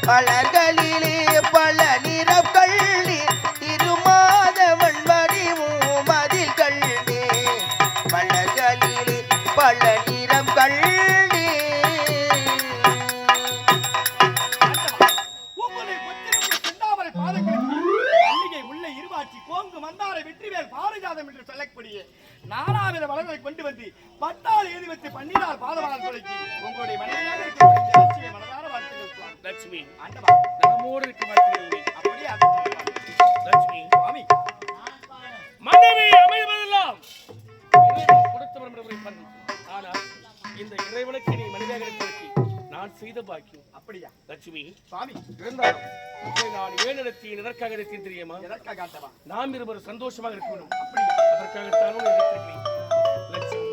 மலர்களிலே பல நிறம் கள்ளி திருமாதவன் வடிவும் மதில் கள்ளி மலர்களிலே பல நிறம் கள்ளி நானாவித மலர்களை கொண்டு வந்து பட்டால் எழுதி வைத்து பன்னிரால் பாதவாளர் துளைக்கு உங்களுடைய மனைவியாக இருக்க மனதார வாழ்த்துக்கள் லட்சுமி ஆண்டவா நம்மோடு இருக்க வாழ்த்துக்கள் அப்படியே லட்சுமி சுவாமி மனைவி அமைவதெல்லாம் கொடுத்தவரை பண்ணு ஆனால் இந்த இறைவனுக்கு நீ மனைவியாக இருப்பதற்கு நான் செய்த பாக்கியம் அப்படியா லட்சுமி சுவாமி இருந்தாலும் நான் ஏன் நடத்திய எதற்காக நடத்தின் தெரியுமா எதற்காக ஆண்டவா நாம் இருவர் சந்தோஷமாக இருக்க வேண்டும் அப்படியா அதற்காகத்தானும் இருக்கிறேன் லட்சுமி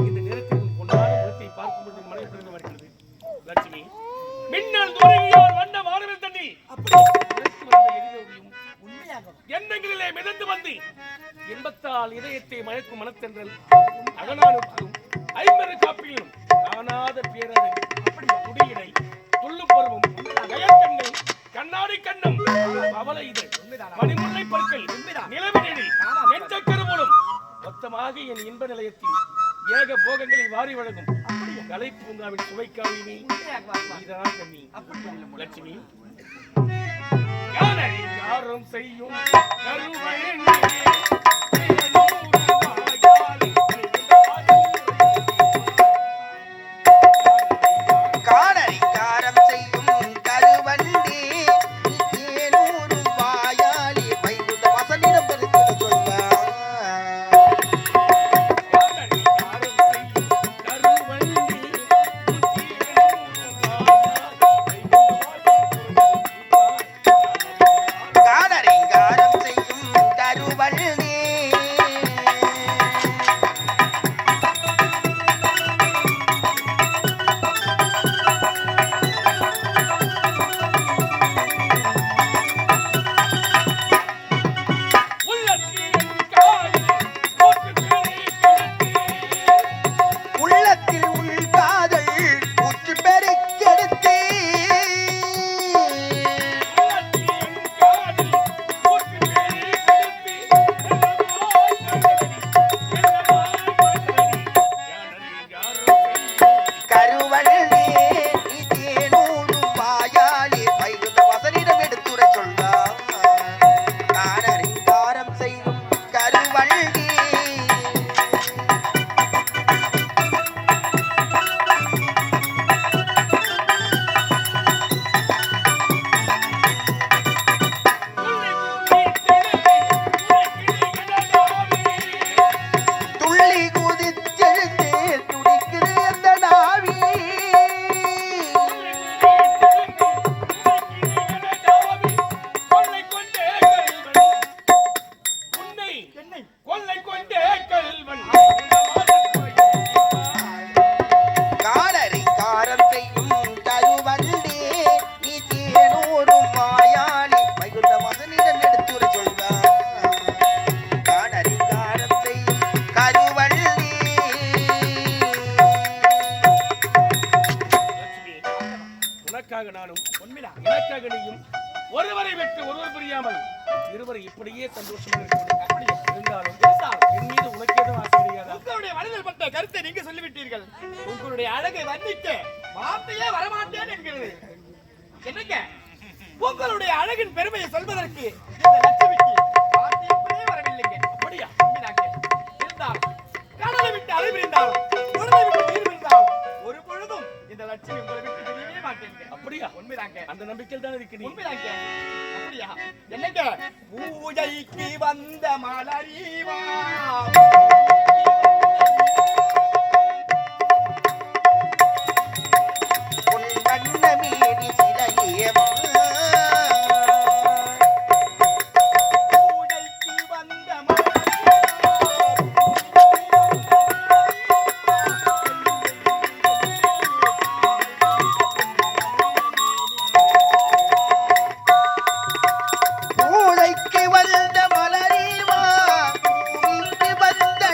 இந்த நேரத்தில் பொன்னான முகத்தை பார்க்கும்போது மழை பிறந்து வருகிறது லட்சுமி மின்னல் தூரிகையால் வண்ண வானவில் தண்ணி எண்ணங்களிலே மிதந்து வந்து இன்பத்தால் இதயத்தை மயக்கும் மனத்தென்றல் அகனானுக்கும் ஐம்பது காப்பிலும் காணாத பேரதை குடியினை துள்ளு பருவம் கயற்கண்கள் கண்ணாடி கண்ணம் அவளை இது மணிமுல்லை பற்கள் நிலவினில் நெஞ்சக்கருவலும் மொத்தமாக என் இன்ப நிலையத்தில் ஏக போகங்களை வாரி வழங்கும் கலை பூங்காவின் சுவைக்காவினி நீதான் கண்ணி லட்சுமி யாரும் செய்யும் ஒருவரை விட்டு ஒருவர் புரியாமல் இருவரை இப்படியே சந்தோஷமாக இருந்தாலும் என் மீது உனக்கு ஏதோ ஆசை கிடையாதா? உங்களுடைய மனதில் பட்ட கருத்தை நீங்க சொல்லிவிட்டீர்கள். உங்களுடைய அழகை வர்ணிக்க வார்த்தையே வரமாட்டேன் என்கிறது. என்னங்க உங்களுடைய அழகின் பெருமையை சொல்வதற்கு இந்த லட்சுமிக்கு வார்த்தையே வரவில்லைங்க. அப்படியா? இருந்தாலும் கடலை விட்டு அலை பிரிந்தாலும் உடலை விட்டு நீர் பிரிந்தாலும் ஒரு பொழுதும் இந்த லட்சுமி உங்களை விட்டு பிரியவே மாட்டேங்க. அப்படியா? உண்மைதாங்க. அந்த நம்பிக்கையில் தான் இருக்கு. உண்மைதாங்க. அப்படியா? என்னங்க பூஜைக்கு வந்த மலரிவா வந்த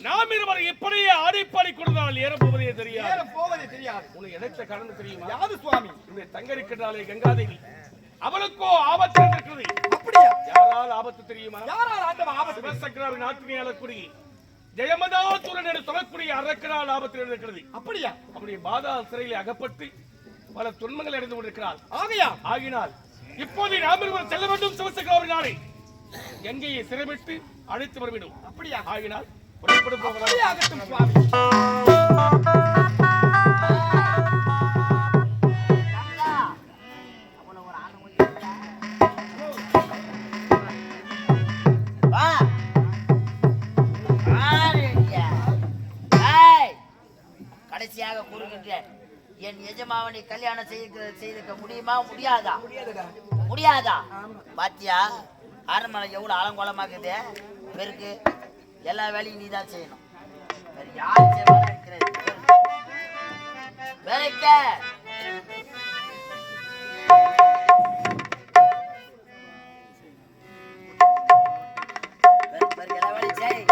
நாம் இருவர் எப்படியே ஆடிப்பாடி கொடுத்தால் ஏறப்போவதே தெரியாது. ஏறப்போவதே தெரியாது. உனக்கு எதற்ற கடந்து தெரியுமா? யாது சுவாமி? இந்த தங்கரிக்கிறாளே கங்காதேவி, அவளுக்கோ ஆபத்து இருக்கிறது. அப்படியா? யாரால் ஆபத்து தெரியுமா? யாரால் ஆண்டவ ஆபத்து? சிவசக்கராவின் நாட்டினை ஆளக்கூடிய ஜெயமதாசுரன் என்று சொல்லக்கூடிய அரக்கனால் ஆபத்தில் இருக்கிறது. அப்படியா? அப்படி பாதா சிறையில் அகப்பட்டு பல துன்பங்கள் அடைந்து கொண்டிருக்கிறாள். ஆகினால் இப்போது நாம் இருவர் செல்ல வேண்டும். சிவசக்கராவின் நாளை எங்கேயே சிறைவிட்டு அழைத்து வர வேண்டும். அப்படியா? ஆகினால் புறப்பட்டு போகலாம். ஆகட்டும் சுவாமி. கடைசியாக கூறுகின்றேன், என் எஜமாவனை கல்யாணம் செய்திருக்க முடியுமா? முடியாதா? முடியாதா? பாத்தியா அரண்மனை எவ்வளவு ஆலங்கோலமாக்குது. பெருக்கு எல்லா வேலையும் நீ தான் செய்யணும். வேற யாரு செய்வாங்க? பெருக்க எல்லா வேலையும் செய்.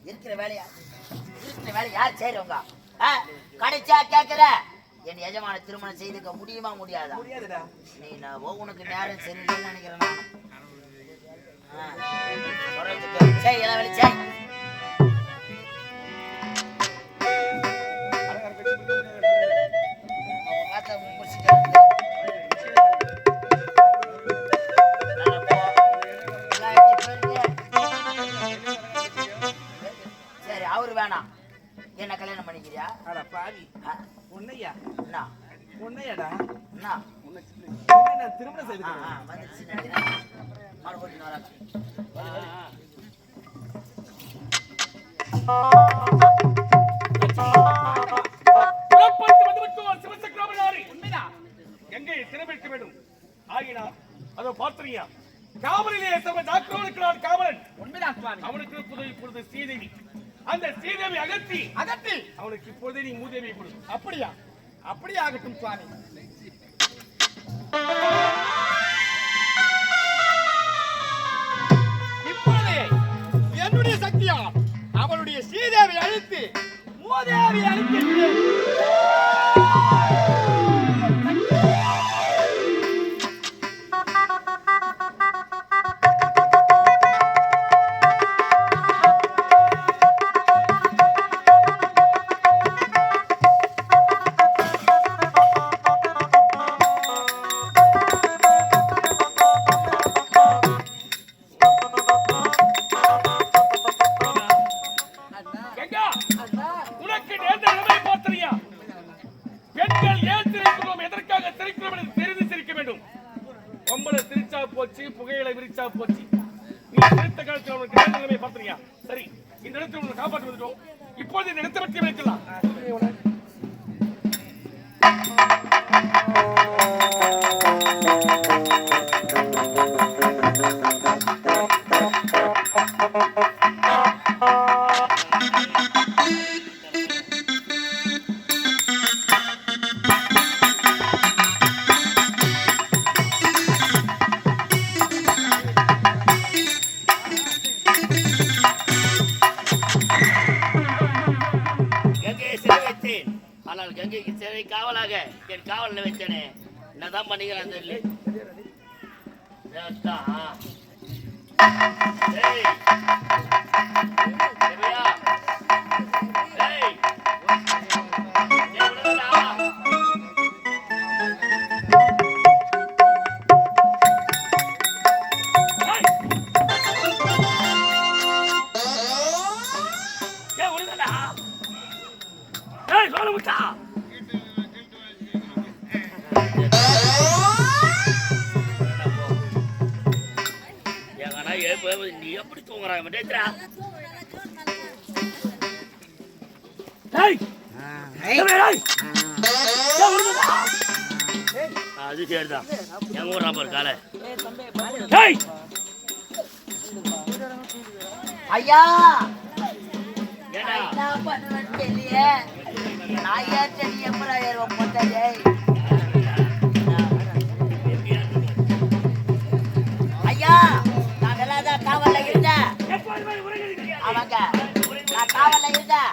இருக்கிற வேலை யார் செய்றவங்க? கடைசியா கேக்குற, என் எஜமான திருமணம் செய்துக்க முடியுமா? முடியாதா? நீ நான் உனக்கு நேரம் சரியில்லைன்னு நினைக்கிறேன். செய் எல்லா வேலையும் செய். சரி, அவரு வேணாம். என்ன கல்யாணம் பண்ணிக்கிறியா? உன்னையா? என்ன உன்னையாடா? என்ன நான் திருமணம் செய்துக்கிறேன். வந்துருச்சு நினைக்கிறேன். மறுபடியும் வராங்க. எங்கே சிறைபிடிக்க வேண்டும். ஆகினா அதோ பார்த்தியா காவலிலே டாக்டர் காவலன் உண்மைதான் சுவாமி. அவனுக்கு இப்பொழுது ஸ்ரீதேவி. அந்த ஸ்ரீதேவி அகற்றி அவனுக்கு இப்பொழுதே நீ மூதேவி கொடு. அப்படியா? அப்படியே ஆகட்டும் சுவாமி. இப்பொழுது என்னுடைய சக்தியா அவளுடைய ஸ்ரீதேவி அழித்து மூதேவி அழிக்கின்றேன். புகையில விரிச்சா போச்சு. நீ எடுத்த காலத்தில் உனக்கு நிலைமை பார்த்தியா? சரி, இந்த இடத்துல உன்னை காப்பாற்றி வந்துட்டோம். இப்போது இந்த இடத்தை பற்றி வைக்கலாம். கங்கைக்கு சிறை காவலாக என் காவலில் வைத்தனே. என்னதான் பண்ணிக்கிறான் தெரியல. நீ எப்படி தூங்குறாங்க? அது சரிதான். எங்க ஊர் நம்பர் கால ஐயா பண்ணுவேன்னு தெரியலையே. நான் ஏற்ற நீ எப்படா ஏறுவோம் போட்டாலே. ஐயா நான் நல்லா தான் காவல்ல இருந்தேன். ஆமாங்க நான் காவல்ல இருந்தேன்.